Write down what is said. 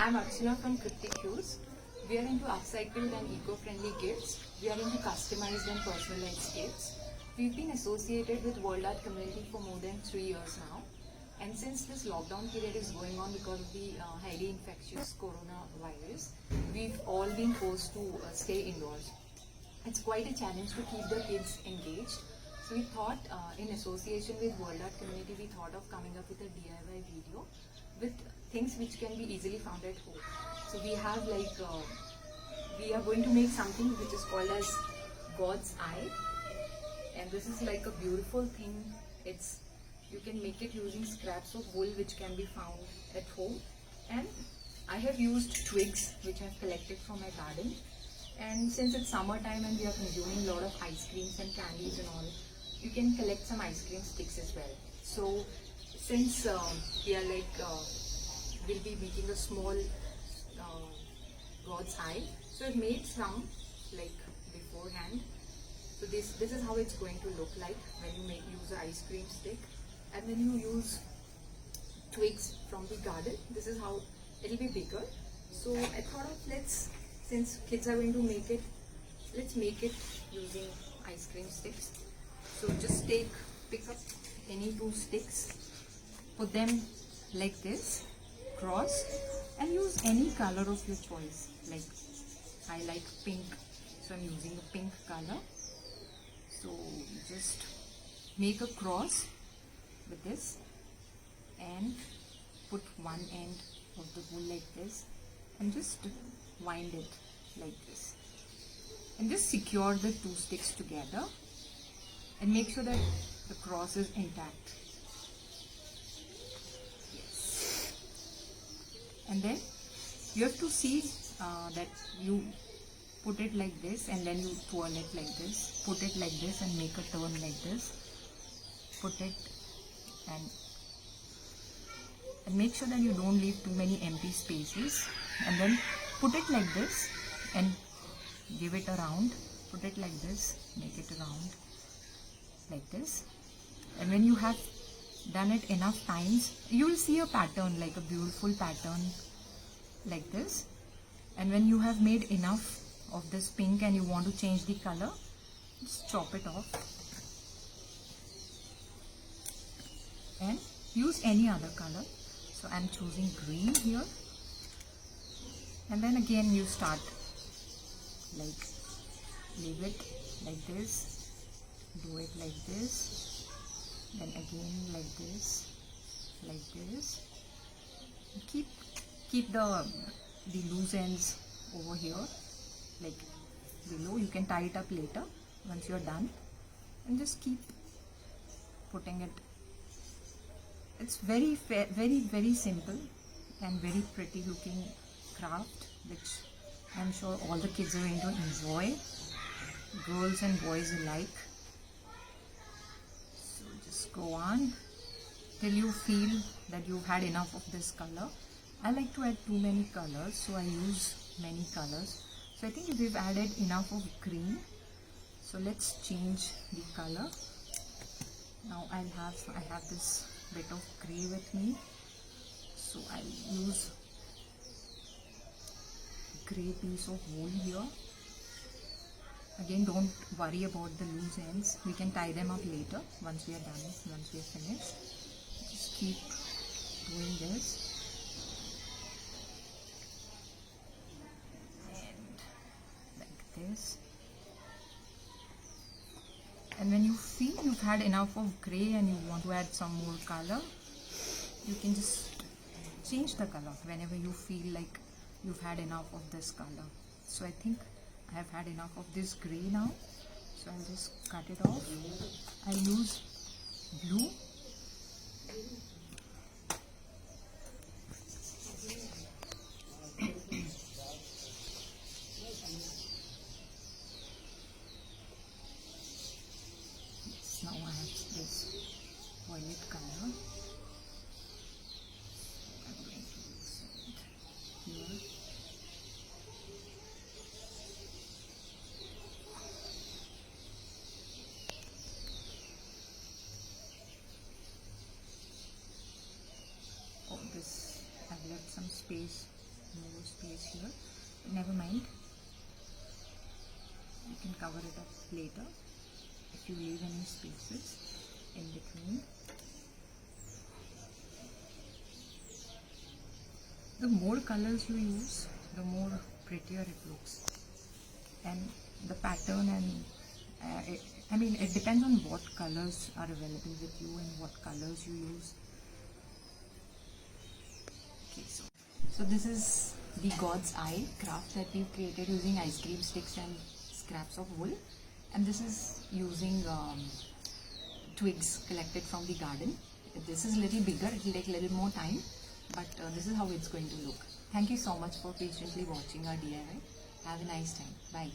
I'm Archana from Cryptic Hues. We are into upcycled and eco-friendly gifts. We are into customized and personalized gifts. We've been associated with World Art community for more than 3 years now. And since this lockdown period is going on because of the highly infectious coronavirus, we've all been forced to stay indoors. It's quite a challenge to keep the kids engaged. So we thought, in association with World Art community, we thought of coming up with a DIY video with things which can be easily found at home. So we have we are going to make something which is called as God's eye, and this is like a beautiful thing. You can make it using scraps of wool which can be found at home, and I have used twigs which I've collected from my garden. And since it's summertime and we are consuming a lot of ice creams and candies and all, you can collect some ice cream sticks as well. So since we are we'll be making a small God's eye, so I've made some beforehand. So this is how it's going to look like when you use an ice cream stick, and when you use twigs from the garden, this is how it'll be bigger. So I thought of since kids are going to make it, let's make it using ice cream sticks. So just pick up any 2 sticks, put them like this, cross, and use any color of your choice. Like I like pink, so I'm using a pink color. So just make a cross with this and put one end of the wool like this and just wind it like this, and just secure the 2 sticks together and make sure that the cross is intact. Yes. And then you have to see that you put it like this and then you twirl it like this, put it like this and make a turn like this, put it and make sure that you don't leave too many empty spaces, and then put it like this and give it a round, put it like this, make it round like this. And when you have done it enough times, you will see a pattern, like a beautiful pattern like this. And when you have made enough of this pink and you want to change the color, just chop it off and use any other color. So I'm choosing green here, and then again you start leave it like this, do it like this, then again like this, keep the loose ends over here like below. You can tie it up later once you're done, and just keep putting it. It's very simple and very pretty looking craft, which I'm sure all the kids are going to enjoy, girls and boys alike. So just go on till you feel that you've had enough of this color. I like to add too many colors, so I use many colors. So I think we've added enough of green, so let's change the color. Now I have this bit of grey with me, so I'll use grey piece of wool here. Again, don't worry about the loose ends, we can tie them up later once we are done, once we are finished. Just keep doing this. And like this. And when you feel you've had enough of grey and you want to add some more color, you can just change the color whenever you feel like you've had enough of this color. So I think I have had enough of this grey now, so I'll just cut it off. I'll use blue. Now I have this violet color. I'm going to use it here. Oh, I've left some space more space here. Never mind. You can cover it up later if you leave any spaces in between. The more colors you use, the more prettier it looks. And the pattern and it depends on what colors are available with you and what colors you use. Okay, so this is the God's Eye craft that we've created using ice cream sticks and scraps of wool, and this is using twigs collected from the garden. This is a little bigger, it will take a little more time, but this is how it's going to look. Thank you so much for patiently watching our DIY. Have a nice time. Bye.